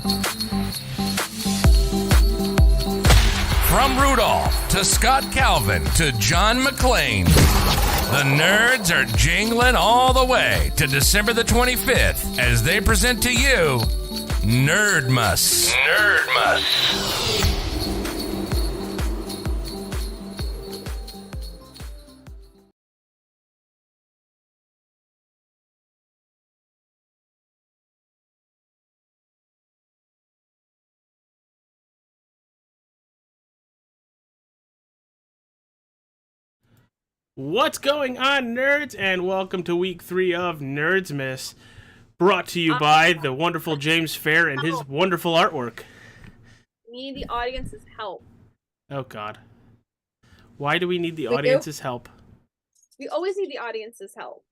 From Rudolph to Scott Calvin to John McClane, the nerds are jingling all the way to December the 25th as they present to you NERDMAS. NERDMAS. What's going on, nerds, and welcome to week 3 of NERDMAS, brought to you by the wonderful James Fair and his wonderful artwork. Need the audience's help. Oh God. Why do we need the audience's help? We always need the audience's help.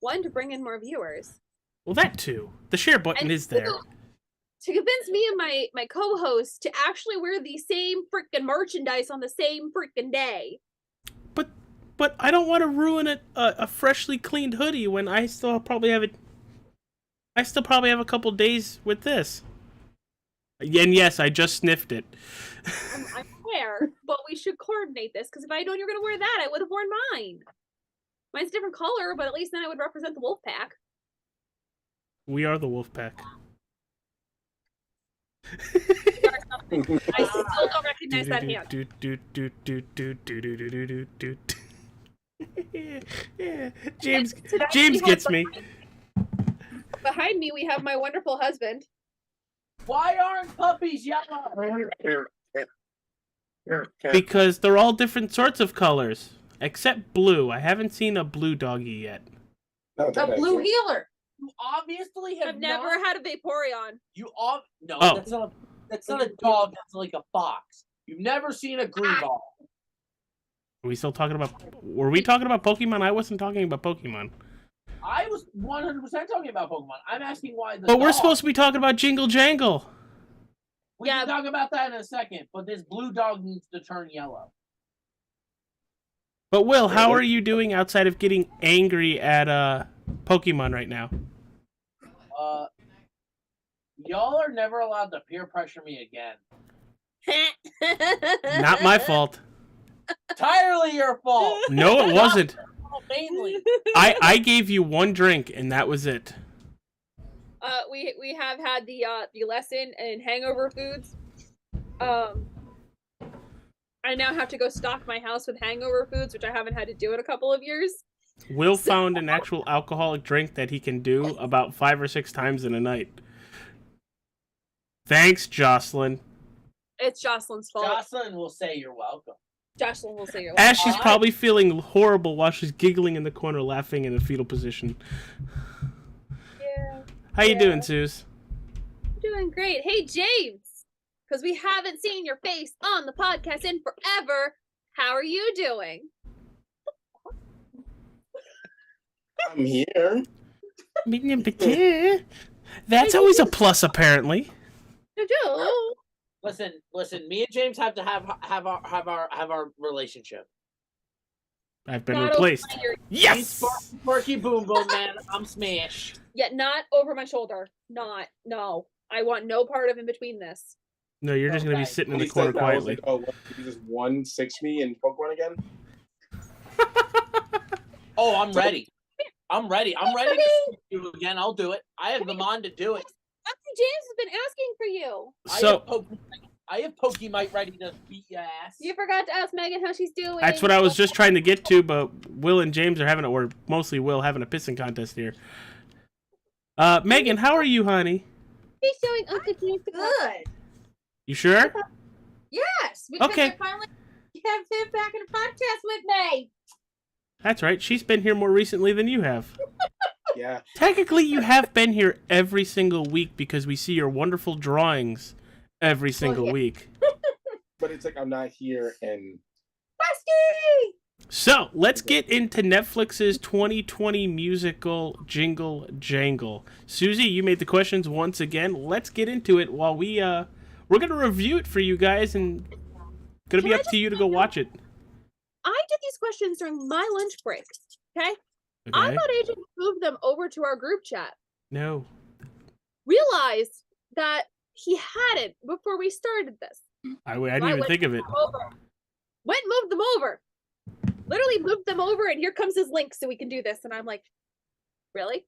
One, to bring in more viewers. Well, that too. The share button is there. To convince me and my co-host to actually wear the same freaking merchandise on the same freaking day. But I don't want to ruin a freshly cleaned hoodie when I still probably have it. I still probably have a couple days with this. And yes, I just sniffed it. I'm aware, but we should coordinate this, because if I had known you were going to wear that, I would have worn mine. Mine's a different color, but at least then I would represent the wolf pack. We are the wolf pack. I still don't recognize that hand. Yeah. James gets me. Behind me, we have my wonderful husband. Why aren't puppies yellow? Because they're all different sorts of colors, except blue. I haven't seen a blue doggy yet. The blue healer. You obviously have I've never had a Vaporeon. That's not a dog. That's like a fox. You've never seen a Greeball. Are we still talking about... Were we talking about Pokemon? I wasn't talking about Pokemon. I was 100% talking about Pokemon. I'm asking why the But we're dog... supposed to be talking about Jingle Jangle. We can talk about that in a second, but this blue dog needs to turn yellow. But Will, how are you doing outside of getting angry at Pokemon right now? Y'all are never allowed to peer pressure me again. Not my fault. Entirely your fault. No, it wasn't. Mainly. I gave you one drink, and that was it. We have had the lesson in hangover foods. I now have to go stock my house with hangover foods, which I haven't had to do in a couple of years. Will found an actual alcoholic drink that he can do about 5 or 6 times in a night. Thanks, Jocelyn. It's Jocelyn's fault. Jocelyn will say you're welcome. Jocelyn will say you're welcome. As she's probably feeling horrible while she's giggling in the corner, laughing in a fetal position. Yeah. How you doing, Suze? Doing great. Hey, James, because we haven't seen your face on the podcast in forever. How are you doing? I'm here. That's always a plus, apparently. Listen. Me and James have to have our relationship. I've been replaced. Yes. Sparky Boom Boom Man. I'm Smash. Yet not over my shoulder. No. I want no part of in between this. No, you're just gonna be sitting in the corner quietly. Like, what, you just 1-6 me in Pokemon again? Oh, I'm ready. I'm ready to see you again. I'll do it. I have the mind to do it. James has been asking for you. I have Pokemite ready to beat your ass. You forgot to ask Megan how she's doing. That's what I was just trying to get to, but Will and James are having or mostly Will having a pissing contest here. Megan, how are you, honey? She's showing Uncle James good. You sure? Yes. Because Okay. I finally have him back in the podcast with me. That's right. She's been here more recently than you have. Yeah. Technically, you have been here every single week because we see your wonderful drawings every single week. But it's like I'm not here and... Busty! So, let's get into Netflix's 2020 musical Jingle Jangle. Susie, you made the questions once again. Let's get into it while we're going to review it for you guys and going to be up to you to go watch it. I did these questions during my lunch break, okay? I thought Agent moved them over to our group chat. No. Realized that he hadn't before we started this. I didn't even think of it. Went and moved them over. Literally moved them over, and here comes his link so we can do this. And I'm like, really?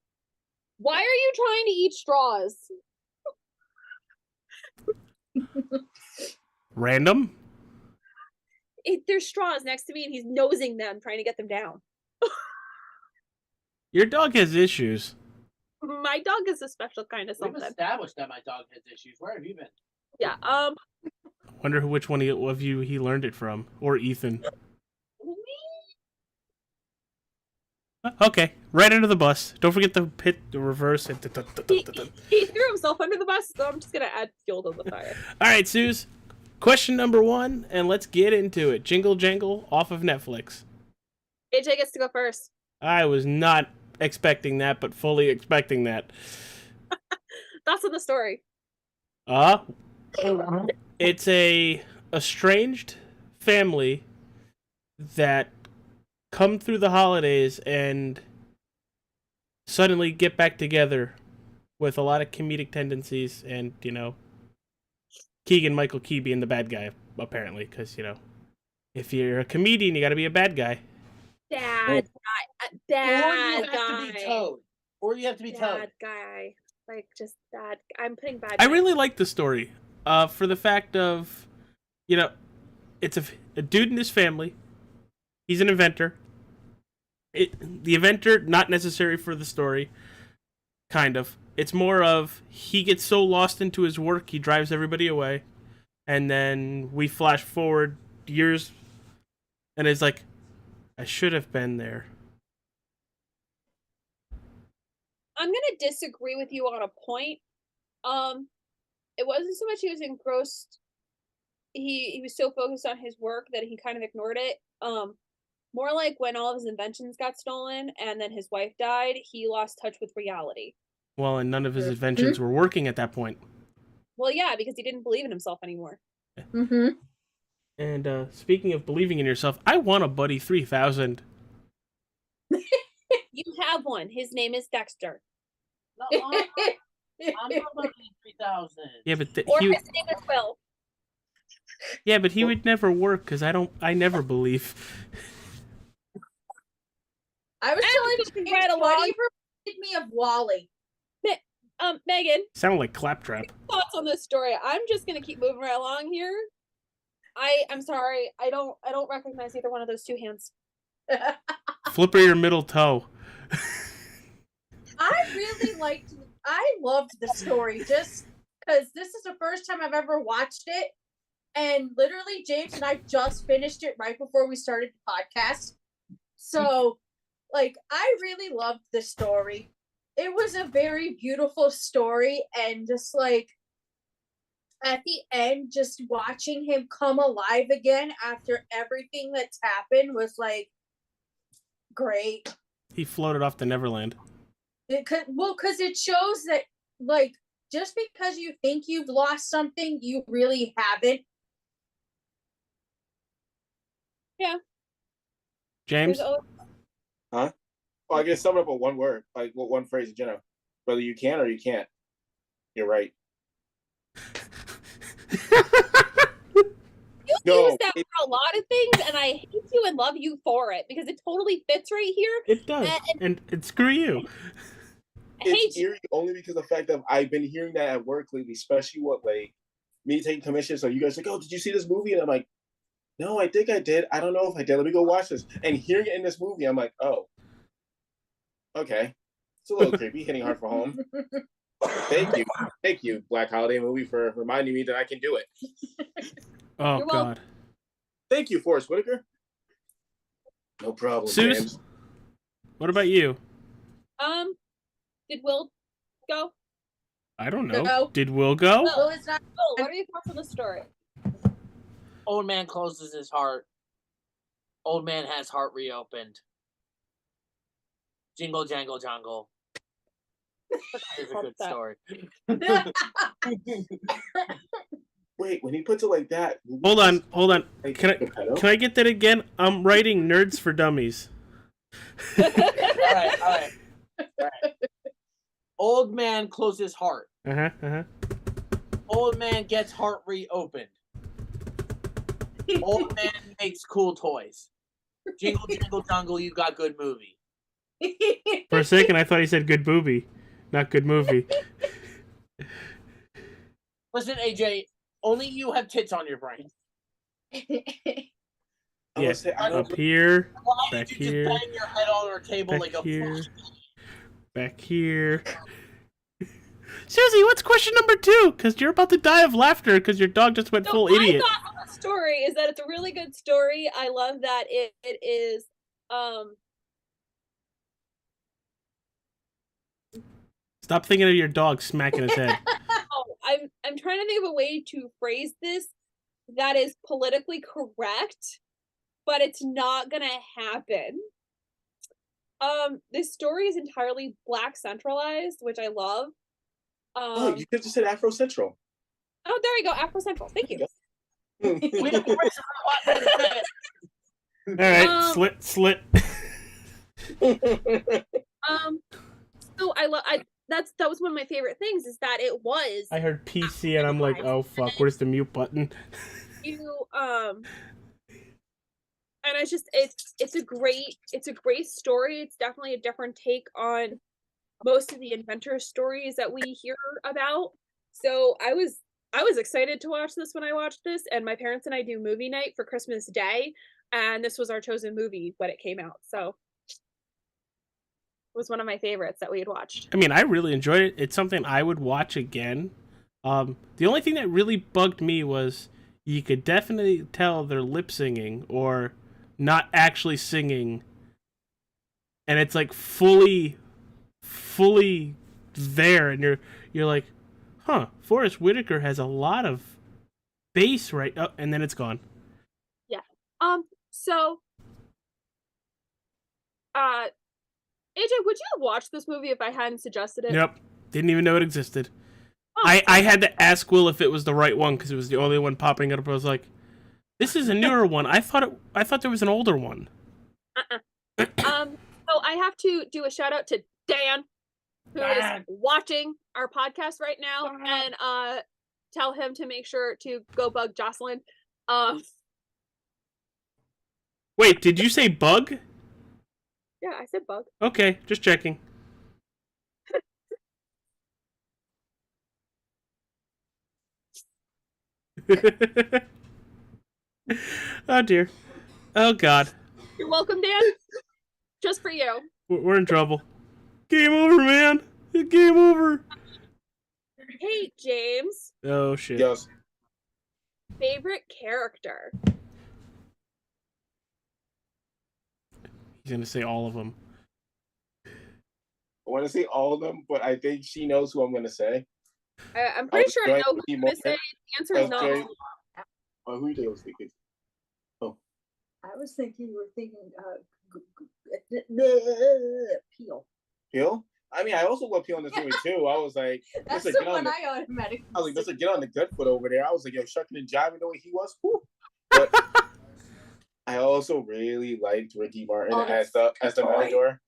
Why are you trying to eat straws? Random? There's straws next to me, and he's nosing them, trying to get them down. Your dog has issues. My dog is a special kind of We've something. established that my dog has issues. Where have you been? Yeah. Wonder which one of you he learned it from, or Ethan. Okay, right under the bus. Don't forget the reverse. He threw himself under the bus, so I'm just gonna add fuel to the fire. All right, Suze. Question number 1, and let's get into it. Jingle Jangle off of Netflix. AJ gets to go first. I was not expecting that, but fully expecting that. That's in the story. It's a estranged family that come through the holidays and suddenly get back together with a lot of comedic tendencies, and, you know, Keegan-Michael Key being the bad guy, apparently, because, you know, if you're a comedian, you gotta be a bad guy. Dad guy. Or you have to be Toad. Bad guy. Like, just bad. I'm putting bad I guy. really like the story, for the fact of, you know, it's a dude in his family. He's an inventor. The inventor, not necessary for the story, kind of. It's more of, he gets so lost into his work, he drives everybody away. And then we flash forward years, and it's like, I should have been there. I'm gonna disagree with you on a point. It wasn't so much he was engrossed. He was so focused on his work that he kind of ignored it. More like when all of his inventions got stolen and then his wife died, he lost touch with reality. Well, and none of his inventions were working at that point. Well, yeah, because he didn't believe in himself anymore. Mm-hmm. And speaking of believing in yourself, I want a Buddy 3000. You have one. His name is Dexter. No, I'm not looking at 3,000. Yeah, but Or his name is Will. yeah, but he would never work because I never believe. I was telling you, right along. Buddy reminded me of Wally. Megan, Sounded like Claptrap. thoughts on this story? I'm just gonna keep moving right along here. I'm sorry. I don't recognize either one of those two hands. Flipper your middle toe. I loved the story just because this is the first time I've ever watched it. And literally, James and I just finished it right before we started the podcast. So, like, I really loved the story. It was a very beautiful story, and just like at the end, just watching him come alive again after everything that's happened was like great. He floated off to Neverland. Because it shows that, like, just because you think you've lost something, you really haven't. Yeah. James? Huh? Well, I guess sum it up with one word, like one phrase in general. Whether you can or you can't. You're right. You use that for a lot of things, and I hate you and love you for it because it totally fits right here. It does. And screw you. I hate It's you. eerie only because of the fact that I've been hearing that at work lately, especially like me taking commissions. So you guys are like, oh, did you see this movie? And I'm like, no, I think I did. I don't know if I did. Let me go watch this. And hearing it in this movie, I'm like, oh, okay. It's a little creepy, hitting hard for home. Thank you, Black Holiday Movie, for reminding me that I can do it. Oh, You're God. welcome. Thank you, Forrest Whitaker. No problem, Suze? James. What about you? Did Will go? I don't know. No. Did Will go? Well, it's not. Oh, what are your thoughts on the story? Old man closes his heart. Old man has heart reopened. Jingle jangle jangle. It's a good story. Wait, when he puts it like that. Hold on. Like, Can I get that again? I'm writing Nerds for Dummies. All right. Old man closes heart. Uh-huh. Old man gets heart reopened. Old man makes cool toys. Jingle Jangle Jungle, you got good movie. For a second, I thought he said good booby, not good movie. Listen, AJ, only you have tits on your brain. Yeah, say, I don't up here, Why back did you here, just bang your head on our table back like a here, fool? back here. Susie, what's question number 2? Because you're about to die of laughter because your dog just went full idiot. I thought the story is that it's a really good story. I love that it is Stop thinking of your dog smacking his head. I'm trying to think of a way to phrase this that is politically correct, but it's not gonna happen. This story is entirely Black centralized, which I love. Oh, you could have just said Afro Central. Oh, there you go, Afro Central. Thank you. We have the rest of the lot to say it. All right, slit. So that was one of my favorite things is that it was I heard PC and I'm like, oh fuck, where's the mute button? and it's just it's a great story. It's definitely a different take on most of the inventor stories that we hear about. So I was excited to watch this when I watched this, and my parents and I do movie night for Christmas Day, and this was our chosen movie when it came out. So it was one of my favorites that we had watched. I mean, I really enjoyed it. It's something I would watch again. The only thing that really bugged me was you could definitely tell they're lip singing or not actually singing, and it's like fully there, and you're like, huh, Forrest Whitaker has a lot of bass right up, and then it's gone. Yeah. So AJ, would you have watched this movie if I hadn't suggested it? Yep. Didn't even know it existed. Oh, I had to ask Will if it was the right one because it was the only one popping up. I was like, this is a newer one. I thought there was an older one. So I have to do a shout out to Dan, who is watching our podcast right now, and tell him to make sure to go bug Jocelyn. Wait, did you say bug? Yeah, I said bug. Okay, just checking. Oh dear. Oh god. You're welcome, Dan. Just for you. We're in trouble. Game over, man. Game over. Hey, James. Oh shit. Yes. Favorite character? He's gonna say all of them. I want to say all of them, but I think she knows who I'm going to say. I'm pretty sure I know who you're going to say. The answer is no. Oh, who do you think? Oh. I was thinking you were thinking Peel. Peel? I mean, I also love Peel in this movie too. I was like, That's the one I automatically. I was like, let's get on the good foot over there. I was like, yo, shucking and jiving the way he was. Whew. But I also really liked Ricky Martin as the Matador.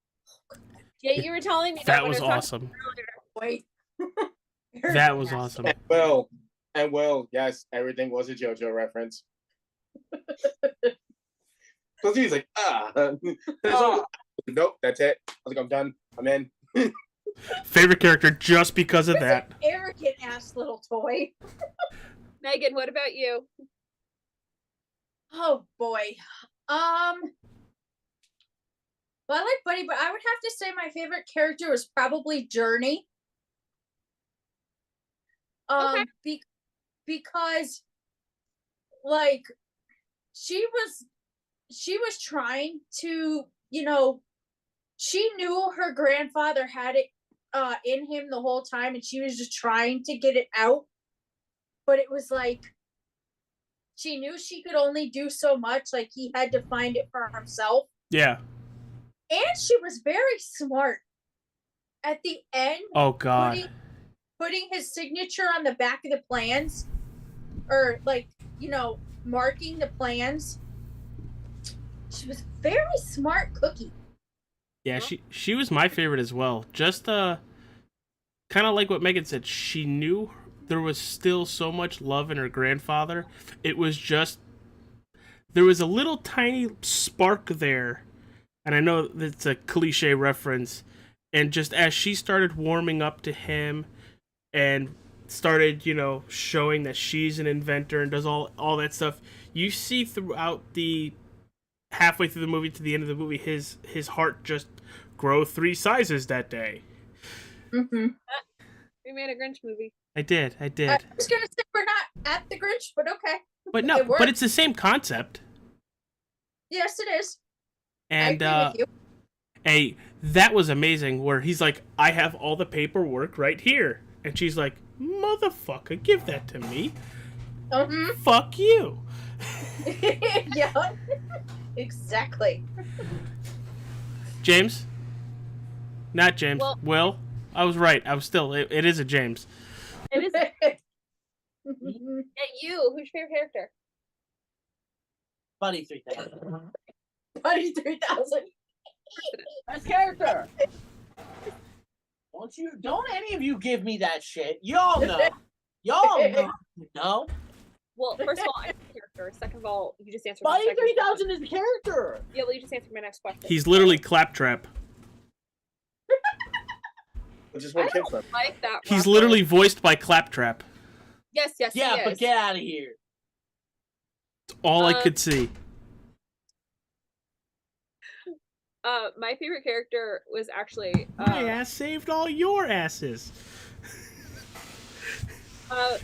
Yeah, you were telling me that was awesome. Wait. That was awesome. And well, yes, everything was a JoJo reference. So he's like, nope, that's it. I was like, I'm done. I'm in. Favorite character just because of that. Arrogant ass little toy. Megan, what about you? Oh boy. Well, I like Buddy, but I would have to say my favorite character was probably Journey. Okay. Because like she was trying to, she knew her grandfather had it in him the whole time, and she was just trying to get it out. But it was like she knew she could only do so much, like he had to find it for himself. Yeah. And she was very smart. At the end, Oh god. Putting his signature on the back of the plans, or marking the plans. She was very smart cookie. Yeah, she was my favorite as well. Just kind of like what Megan said, she knew there was still so much love in her grandfather. It was just, there was a little tiny spark there, and I know that's a cliche reference, and just as she started warming up to him and started, showing that she's an inventor and does all that stuff, you see throughout the halfway through the movie to the end of the movie, his heart just grow 3 sizes that day. Mm-hmm. We made a Grinch movie. I did. I was gonna say we're not at the Grinch, but okay. But no, but it's the same concept. Yes, it is. And I agree with you. that was amazing. Where he's like, "I have all the paperwork right here," and she's like, "Motherfucker, give that to me." Mm-hmm. Fuck you. Yeah. Exactly. James? Not James. Well- Will? I was right. I was still. It is a James. It is. At you, who's your favorite character? Buddy 3000. Buddy 3000. Best character. Don't any of you give me that shit. Y'all know. Y'all know. No. Well, first of all, I'm a character. Second of all, you just answered. Buddy my second 3000 is a character. Yeah, well, you just answered my next question. He's literally Claptrap. Just I one kid don't from. like that. He's rapper. literally voiced by Claptrap. Yes, Yeah, he but is. get out of here. All I could see. My favorite character was actually. My ass saved all your asses.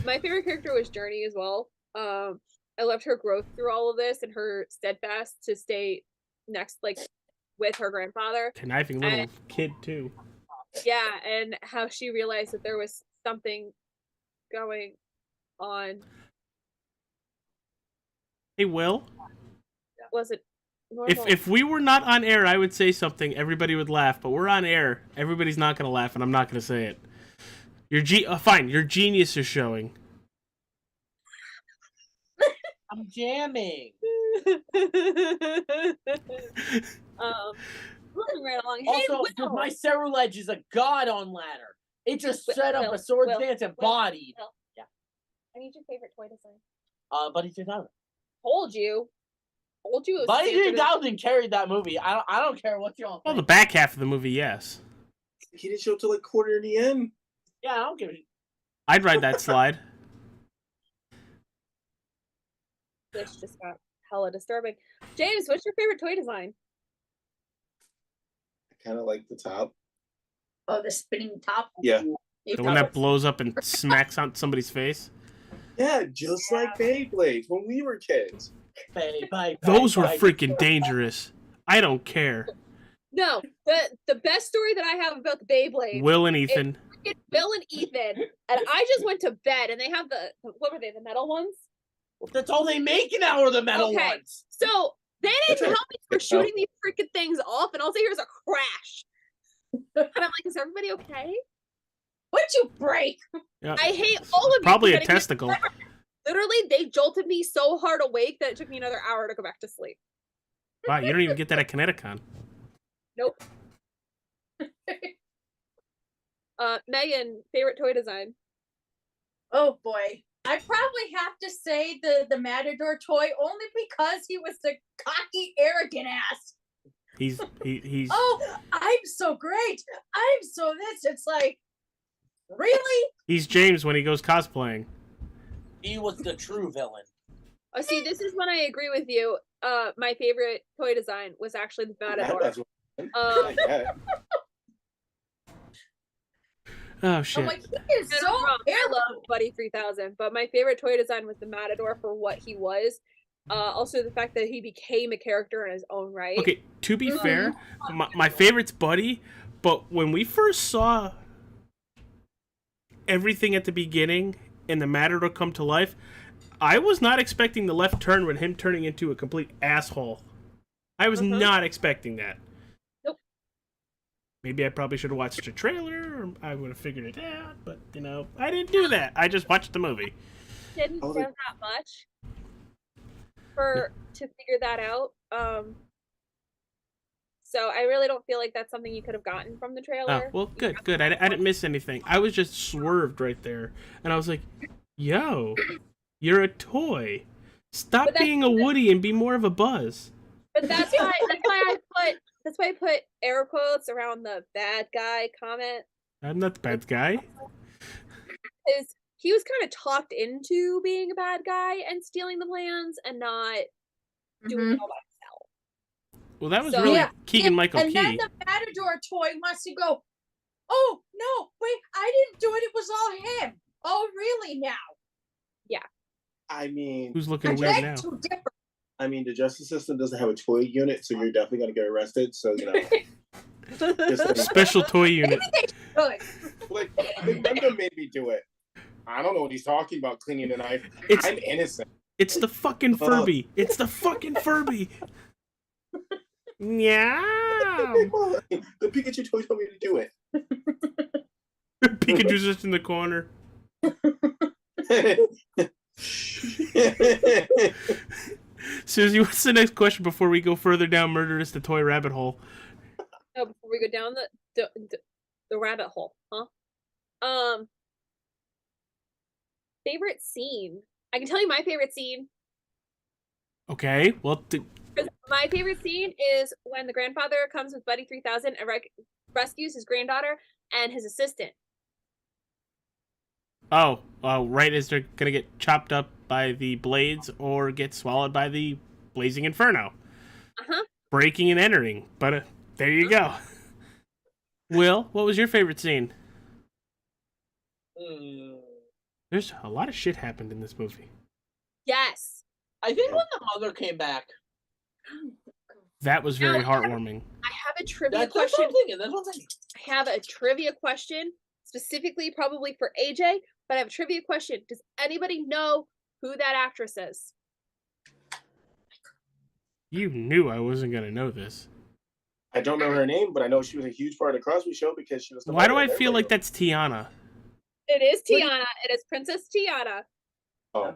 My favorite character was Journey as well. I loved her growth through all of this and her steadfast to stay next, with her grandfather. Conniving little kid too. Yeah, and how she realized that there was something going on. Hey, Will. Was it normal? If we were not on air, I would say something. Everybody would laugh. But we're on air. Everybody's not going to laugh, and I'm not going to say it. Fine. Your genius is showing. I'm jamming. Moving right along. Also, hey, Will! my Cerulege is a god on ladder. It just Will, set up Will, a sword Will, dance and Will, bodied. Will. I need your favorite toy design. Buddy 3000. Told you. Told you it was Buddy standard. 3000 carried that movie. I don't care what y'all think. Well, the back half of the movie, yes. He didn't show up till like quarter in the end. Yeah, I don't give a I'd ride that slide. This just got hella disturbing. James, what's your favorite toy design? I kind of like the top. Oh, the spinning top. Yeah. You The one that blows up and smacks on somebody's face. Yeah, just like Beyblades when we were kids. Those were freaking dangerous. I don't care. No, the best story that I have about the Beyblade. Will and Ethan. It's Bill and Ethan, and I just went to bed, and they have what were they? The metal ones. That's all they make now are the metal Okay. ones. So they didn't That's tell me for shooting these freaking things off, and all I hear is a crash. And I'm like, is everybody okay? What'd you break? Yeah. I hate all of you. Probably for a getting me- testicle. Literally, they jolted me so hard awake that it took me another hour to go back to sleep. Wow, you don't even get that at Kineticon. Nope. Megan, favorite toy design? Oh boy. I probably have to say the Matador toy only because he was the cocky, arrogant ass. He's Oh, I'm so great. I'm so this. It's like, really? he's James when he goes cosplaying. He was the true villain. Oh, see, this is when I agree with you. My favorite toy design was actually the Matador. That's what- yeah. Oh I'm shit. like, he is No, so no, no, I arrogant. love Buddy 3000, but my favorite toy design was the Matador for what he was. Also, the fact that he became a character in his own right. Okay, to be fair, my favorite's Buddy, but when we first saw everything at the beginning and the Matador come to life, I was not expecting the left turn when him turning into a complete asshole. I was not expecting that. Nope. Maybe I probably should have watched a trailer, or I would have figured it out, but, I didn't do that. I just watched the movie. Didn't Oh, do that much to figure that out. So I really don't feel like that's something you could have gotten from the Oh, trailer. well, good. I didn't miss anything. I was just swerved right there, and I was like, "Yo, you're a toy. Stop But that's- being a Woody and be more of a Buzz." But that's why I put air quotes around the bad guy comment. I'm not the bad guy. Is he was kind of talked into being a bad guy and stealing the plans and not doing it all by himself. Well, that was So- really Yeah, Keegan-Michael and Key. then the Matador toy wants to go, oh, no, wait, I didn't do it. It was all him. Oh, really now? I mean, Who's I looking weird now? beg to differ. the justice system doesn't have a toy unit, so you're definitely gonna get arrested. So just like, Special toy unit. Good. like Linda made me do it. I don't know what he's talking about. Cleaning the knife. It's I'm innocent. it's the fucking Furby. It's the fucking Furby. Meow. The Pikachu toy told me to do it. Pikachu's just in the corner. Susie, what's the next question before we go further down Murderous the Toy rabbit hole? Oh, before we go down the rabbit hole, huh? Favorite scene. I can tell you my favorite scene. Okay, well, My favorite scene is when the grandfather comes with Buddy 3000 and rescues his granddaughter and his assistant. right as they're gonna get chopped up by the blades or get swallowed by the blazing inferno. Uh-huh. Breaking and entering. But there you go. Will, what was your favorite scene? There's a lot of shit happened in this movie. Yes. I think when the mother came back, That was very Now, heartwarming. I have a trivia that's what question. I'm thinking. That's what I'm thinking. I have a trivia question, specifically probably for AJ, but I have a trivia question. Does anybody know who that actress is? You knew I wasn't gonna know this. I don't know her name, but I know she was a huge part of the Crosby Show because she was. The Why do mother I of feel like everybody. that's Tiana? It is Tiana. It is Princess Tiana. Oh,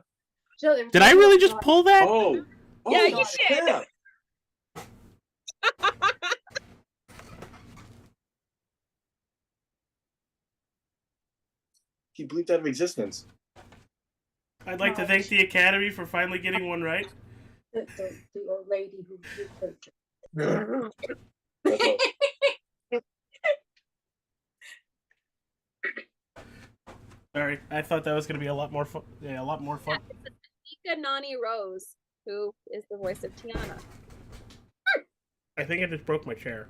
So there's Did I really just pull that? oh, Yeah, you God, did. yeah. He bleeped out of existence. I'd like to thank the Academy for finally getting one right. the old lady who That's all. Sorry, I thought that was gonna be a lot more fun. Yeah, a lot more fun. Nika Nani Rose, who is the voice of Tiana. I think I just broke my chair.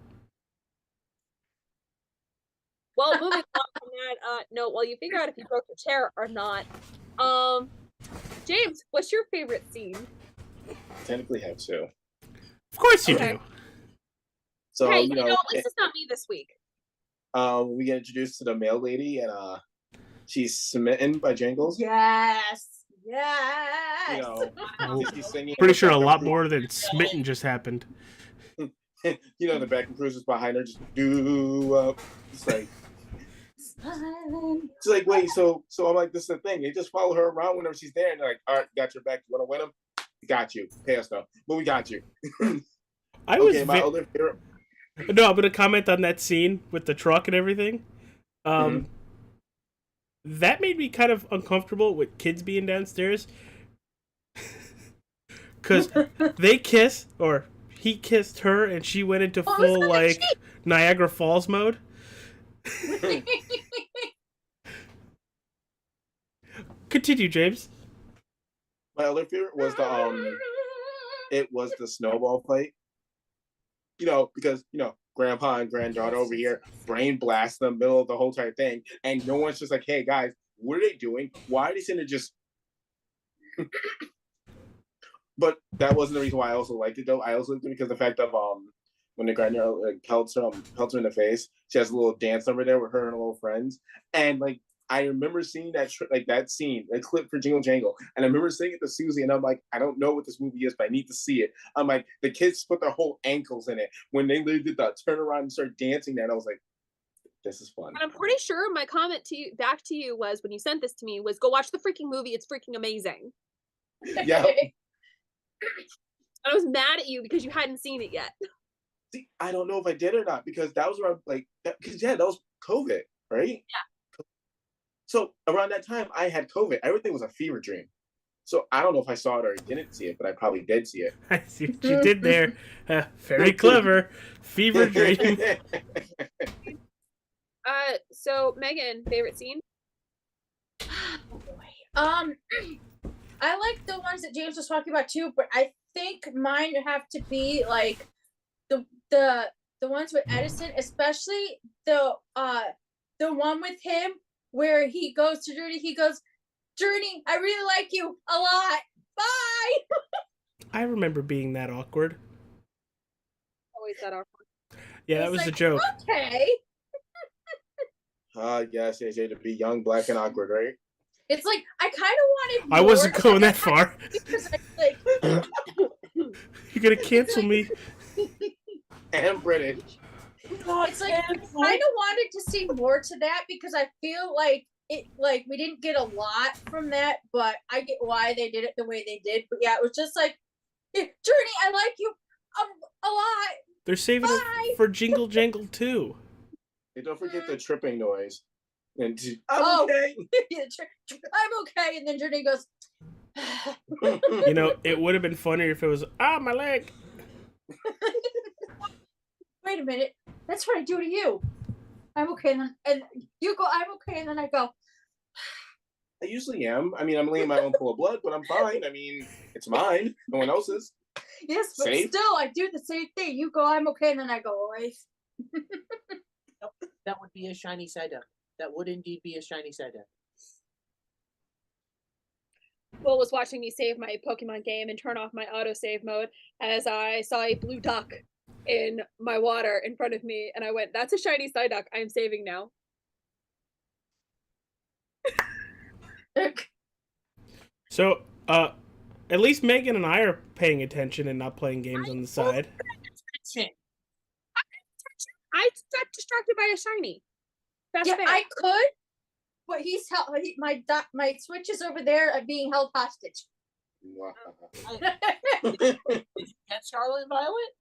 Well, moving on from that note, while you figure out if you broke your chair or not, James, what's your favorite scene? Technically have two. Of course you Okay. do. So hey, you know, at least it's not me this week. we get introduced to the mail lady, and she's smitten by Jingles. Yes. You Yes. know, Oh, she's singing. pretty sure a lot more than smitten just happened. You know, the back and cruisers behind her just do up. It's like, Smiling. it's like, wait, so I'm like, this is the thing. They just follow her around whenever she's there, and they're like, all right, got your back. You want to win them? Got you. Pay us though, but we got you. I was Okay, my other favorite. no, I'm gonna comment on that scene with the truck and everything. That made me kind of uncomfortable with kids being downstairs. Cause they kiss, or he kissed her and she went into Oh, full it's on the like Niagara Falls mode. Continue, James. My other favorite was the snowball fight. You know, because grandpa and granddaughter over here brain blast in the middle of the whole entire thing, and no one's just like, hey guys, what are they doing? Why are they sitting there just But that wasn't the reason why I also liked it though. I also liked it because the fact of when the granddaughter pelts her in the face, she has a little dance over there with her and her little friends. And like I remember seeing that that scene, a clip for Jingle Jangle, and I remember saying it to Susie, and I'm like, I don't know what this movie is, but I need to see it. I'm like, the kids put their whole ankles in it when they did the turn around and start dancing. That I was like, this is fun. And I'm pretty sure my comment to you back to you was when you sent this to me was go watch the freaking movie. It's freaking amazing. Yeah. And I was mad at you because you hadn't seen it yet. See, I don't know if I did or not because that was around because that was COVID, right? Yeah. So around that time, I had COVID. Everything was a fever dream. So I don't know if I saw it or I didn't see it, but I probably did see it. I see what you did there. Very clever. Fever dream. So Megan, favorite scene? Oh boy. I like the ones that James was talking about too, but I think mine have to be like the ones with Edison, especially the one with him where he goes to Journey. He goes, Journey, I really like you a lot. Bye. I remember being that awkward. Always that awkward. Yeah, that was the joke. Okay. Yes, AJ, to be young, black, and awkward, right? It's like I kind of wanted. I wasn't more going that far. because I, like, You're gonna cancel me. And British. it's like I kind of wanted to see more to that because I feel like we didn't get a lot from that, but I get why they did it the way they did. But yeah, it was just like, Journey, I like you a lot. They're saving it for Jingle Jangle too. And don't forget the tripping noise. And Oh. okay. I'm okay, and then Journey goes. You know, it would have been funnier if it was, my leg. Wait a minute, that's what I do to you. I'm okay, and you go. I'm okay, and then I go. I usually am. I mean, I'm laying my own pool of blood, but I'm fine. I mean, it's mine. No one else's. Yes, but Safe? still, I do the same thing. You go. I'm okay, and then I go away. That would be a shiny side up. That would indeed be a shiny side up. Will was watching me save my Pokemon game and turn off my autosave mode as I saw a blue duck in my water in front of me, and I went, "That's a shiny Psyduck. I am saving now." So, at least Megan and I are paying attention and not playing games on the side. I got distracted by a shiny. That's Yeah, fair. I could, but my Switch is over there being held hostage. Did you get Scarlet and Violet?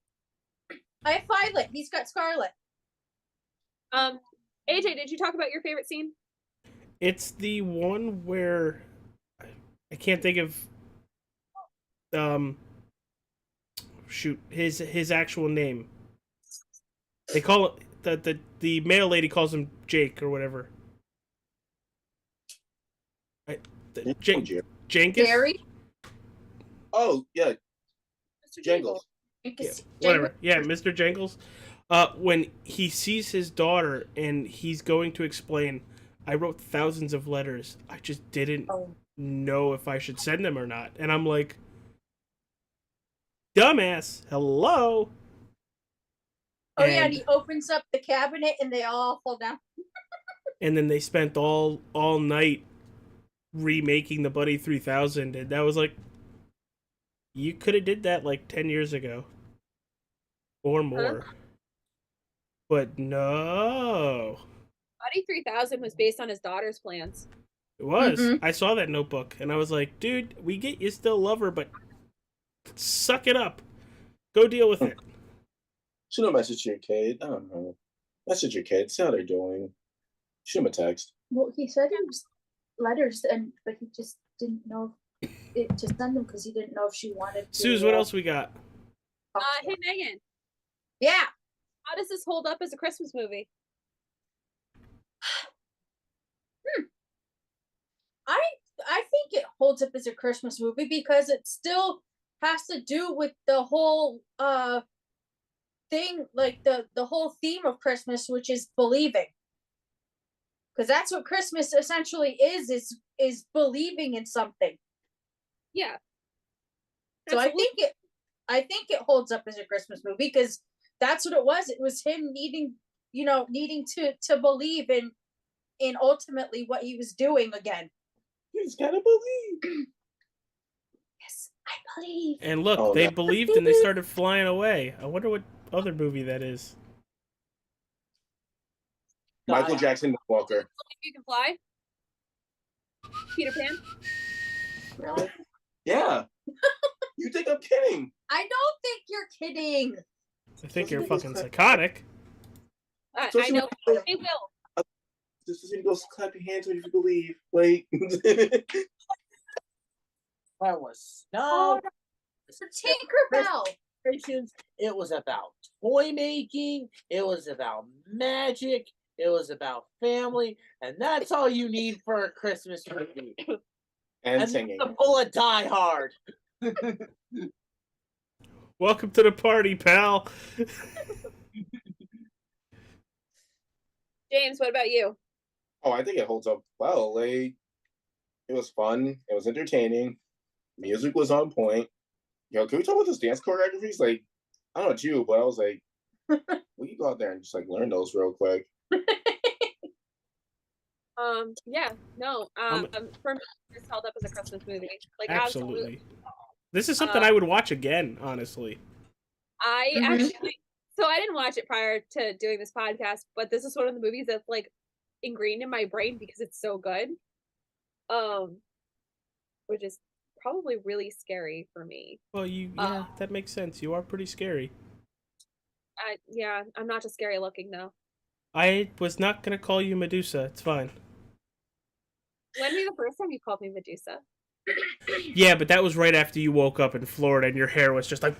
I have Violet. He's got Scarlet. AJ, did you talk about your favorite scene? It's the one where I can't think of his actual name. They call it the male lady calls him Jake or whatever. Jenkins? Gary. Oh, yeah. Mr. Jangles. Yeah, whatever. Yeah, Mr. Jangles. When he sees his daughter and he's going to explain, I wrote thousands of letters. I just didn't know if I should send them or not. And I'm like, dumbass, hello? Oh, yeah, and he opens up the cabinet and they all fall down. And then they spent all night remaking the Buddy 3000, and that was like, you could have did that like 10 years ago. Or more. Huh? But no. Buddy 3000 was based on his daughter's plans. It was. Mhm. I saw that notebook, and I was like, dude, we get you still love her, but suck it up. Go deal with it. Should have messaged your kid. I don't know. Message your kid. See how they're doing. Shoot him a text. Well, he said it was letters, but he just didn't know it to send them because he didn't know if she wanted to. Suze, what else we got? Hey Megan, Yeah. how does this hold up as a Christmas movie? I think it holds up as a Christmas movie because it still has to do with the whole thing, like the whole theme of Christmas, which is believing. Because that's what Christmas essentially is believing in something. Yeah. So Absolutely. I think it holds up as a Christmas movie because that's what it was. It was him needing to believe in ultimately what he was doing again. He's gotta believe. Yes, I believe. And look, Oh, they no. believed and they started flying away. I wonder what other movie that is. Michael Jackson Walker. If you can fly. Peter Pan. Really? Yeah. You think I'm kidding? I don't think you're kidding. I think you're fucking psychotic. I know. They will. This is go clap your hands when you believe. Like There was snow. Tinkerbell. It was about toy making. It was about magic. It was about family, and that's all you need for a Christmas movie. and singing. The bullet Die Hard. Welcome to the party, pal. James, what about you? Oh, I think it holds up well. Like it was fun. It was entertaining. Music was on point. Yo, can we talk about those dance choreographies? Like, I don't know you, but I was like, we can go out there and just like learn those real quick. Yeah, no. For me, it's held up as a Christmas movie. Like Absolutely. This is something I would watch again, honestly. I actually, so I didn't watch it prior to doing this podcast, but this is one of the movies that's like ingrained in my brain because it's so good. Which is probably really scary for me. Well, yeah, that makes sense. You are pretty scary. Yeah, I'm not just scary looking though. I was not gonna call you Medusa. It's fine. When was the first time you called me Medusa? Yeah, but that was right after you woke up in Florida and your hair was just like.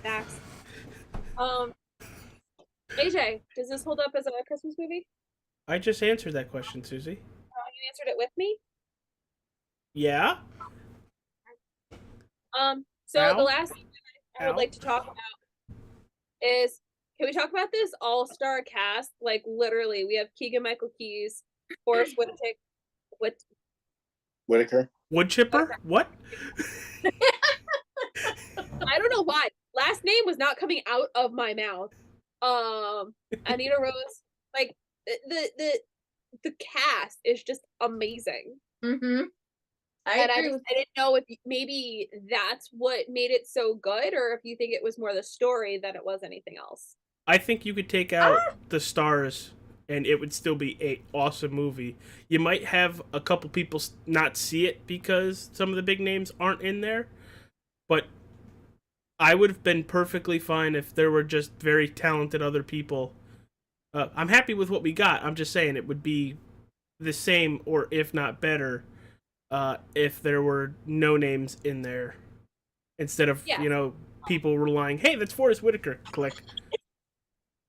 Facts. AJ, does this hold up as a Christmas movie? I just answered that question, Susie. You answered it with me. Yeah. So Ow. the last thing I would Ow. like to talk about is, can we talk about this all-star cast? Like literally, we have Keegan-Michael Key, Forrest Whitaker. Wood chipper? What? I don't know why. Last name was not coming out of my mouth. Anita Rose, like the cast is just amazing. Mm-hmm. I didn't know if maybe that's what made it so good, or if you think it was more the story than it was anything else. I think you could take out the stars and it would still be an awesome movie. You might have a couple people not see it because some of the big names aren't in there, but I would have been perfectly fine if there were just very talented other people. I'm happy with what we got. I'm just saying it would be the same, or if not better, if there were no names in there. Instead of, people relying, hey, that's Forrest Whitaker, click.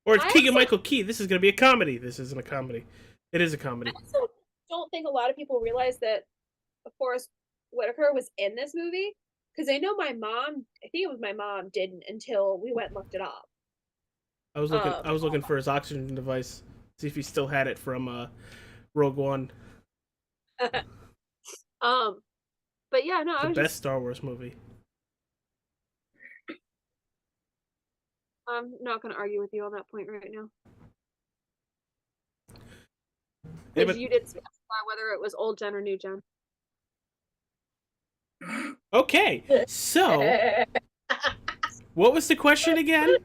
Or it's Keegan-Michael Key, this is going to be a comedy. This isn't a comedy. It is a comedy. I also don't think a lot of people realize that Forrest Whitaker was in this movie. Because I know my mom, I think it was my mom, didn't until we went and looked it up. I was looking for his oxygen device, see if he still had it from Rogue One. But yeah, no, The best Star Wars movie. I'm not going to argue with you on that point right now. Yeah, but you did specify whether it was old gen or new gen. Okay, so what was the question again?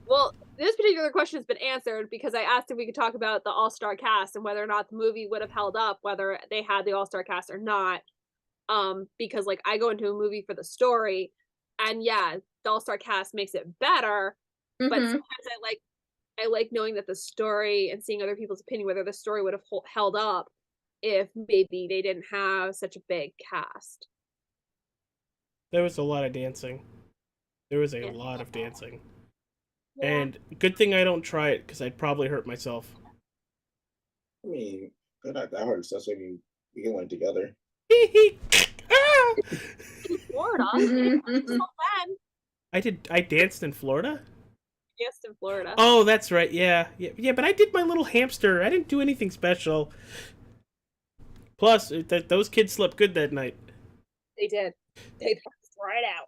Well, this particular question has been answered because I asked if we could talk about the all-star cast and whether or not the movie would have held up, whether they had the all-star cast or not. Because like I go into a movie for the story, and yeah, the all-star cast makes it better. But sometimes I like knowing that the story and seeing other people's opinion, whether the story would have held up if maybe they didn't have such a big cast. There was a lot of dancing. There was a lot of dancing. Yeah. And good thing I don't try it, because I'd probably hurt myself. I mean, they're not that hard, so we can learn together. Florida. So fun. I danced in Florida? Yes, in Florida. Oh, that's right, yeah, but I did my little hamster. I didn't do anything special. Plus, those kids slept good that night. They did. They passed right out.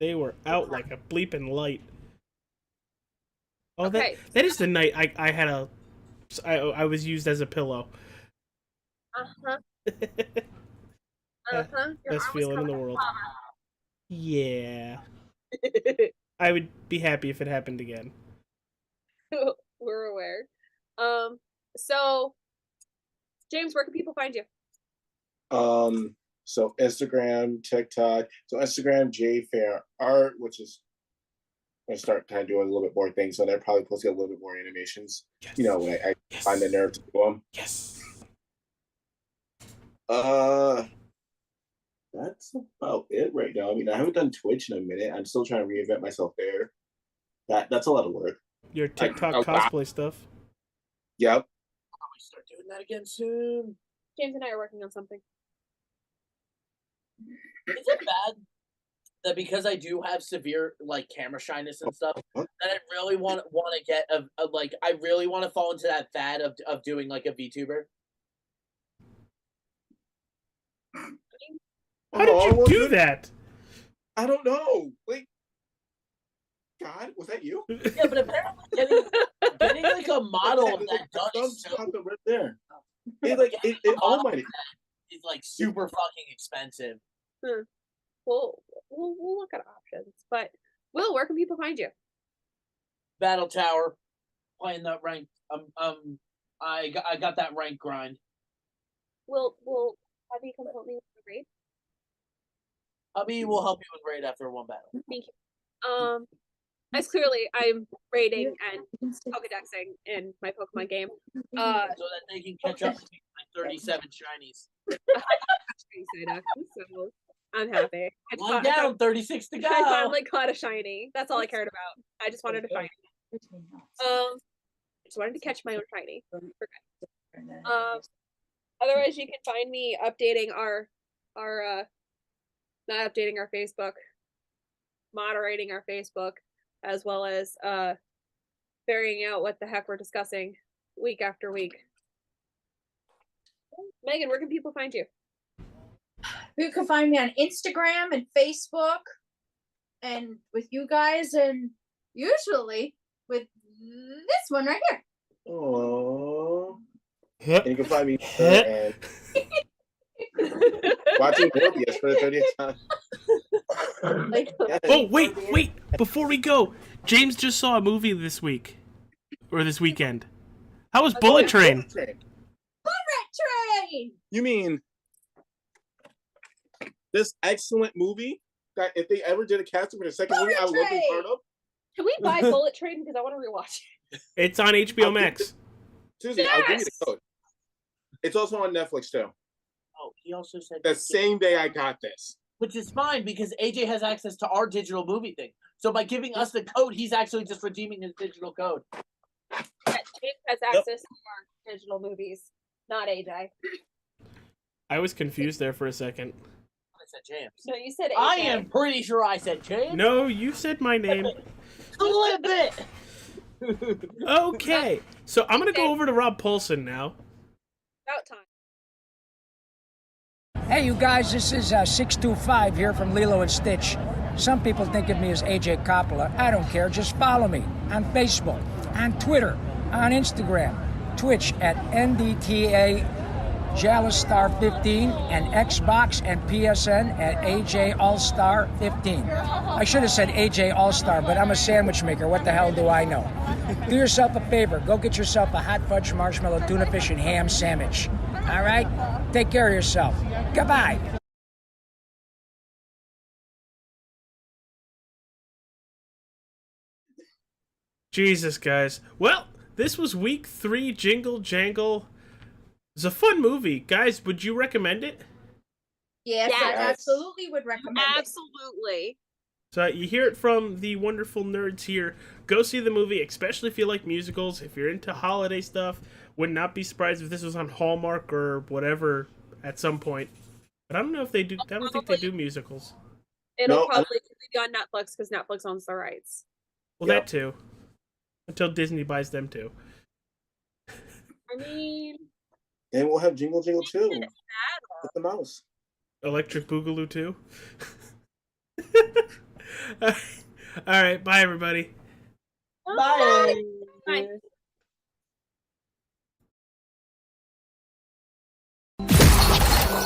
They were out like a bleeping light. Oh, Okay. that is the night I had I was used as a pillow. Uh-huh. Best feeling in the world. Yeah. I would be happy if it happened again. We're aware. So James, where can people find you? So Instagram, TikTok. So Instagram, J Fair Art, which is going to start kind of doing a little bit more things. So they're probably posting a little bit more animations. Yes. You know, when I Yes. find the nerve to do them. Yes. That's about it right now. I mean, I haven't done Twitch in a minute. I'm still trying to reinvent myself there. That's a lot of work. Your TikTok oh, wow. cosplay stuff. Yep. Probably start doing that again soon. James and I are working on something. Is it bad that because I do have severe like camera shyness and stuff that I really want to get I really want to fall into that fad of doing like a VTuber? How did you do that? I don't know. Like, God, was that you? Yeah, but apparently getting like a model of that gun is right there. Oh my! It's like super fucking expensive. We'll look at options. But Will, where can people find you? Battle Tower, playing that rank. I got that rank grind. We'll have you come help me with the raid. Hubby will help you with raid after one battle. Thank you. As clearly I'm raiding and Pokedexing in my Pokemon game. So that they can catch up to me with 37 shinies. So I'm happy. One down, 36 to go. I finally caught a shiny. That's all I cared about. I just wanted to find it. Just wanted to catch my own shiny. Otherwise you can find me updating our not updating our Facebook, moderating our Facebook, as well as figuring out what the heck we're discussing week after week. Megan, where can people find you? You can find me on Instagram and Facebook, and with you guys, and usually with this one right here. Oh. And you can find me and watching Morbius for the 30th time. Oh, wait. Before we go, James just saw a movie this week. Or this weekend. How was Bullet Train? Bullet Train! You mean this excellent movie that if they ever did a casting for the second movie, I would love to be part of? Can we buy Bullet Train? Because I want to rewatch it. It's on HBO Max. Susie, I'll give you the code. It's also on Netflix too. Oh, he also said The same day I got this. which is fine because AJ has access to our digital movie thing. So by giving us the code, he's actually just redeeming his digital code. Yeah, James has access to our digital movies, not AJ. I was confused there for a second. I said James. No, you said AJ. I am pretty sure I said James. No, you said my name. A little bit. Okay, so I'm gonna go over to Rob Paulson now. About time. Hey, you guys, this is 625 here from Lilo and Stitch. Some people think of me as AJ Coppola. I don't care. Just follow me on Facebook, on Twitter, on Instagram, Twitch at NDTA Jalistar15, and Xbox and PSN at AJ Allstar 15. I should have said AJ Allstar, but I'm a sandwich maker. What the hell do I know? Do yourself a favor. Go get yourself a hot fudge marshmallow tuna fish and ham sandwich. All right? Take care of yourself. Goodbye. Jesus, guys. Well, this was week 3 Jingle Jangle. It's a fun movie. Guys, would you recommend it? Yes, I Yes. absolutely would recommend it. Absolutely. So you hear it from the wonderful nerds here. Go see the movie, especially if you like musicals. If you're into holiday stuff, would not be surprised if this was on Hallmark or whatever at some point. But I don't know if they do. I don't think they do musicals. It'll No, probably be on Netflix because Netflix owns the rights. Well, Yep. that too. Until Disney buys them too. I mean, And we'll have Jingle Jingle too. Bad With the mouse. Electric Boogaloo too. All right, bye everybody. Bye. Bye.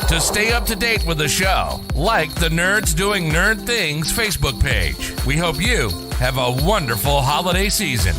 To stay up to date with the show, like the Nerds Doing Nerd Things Facebook page. We hope you have a wonderful holiday season.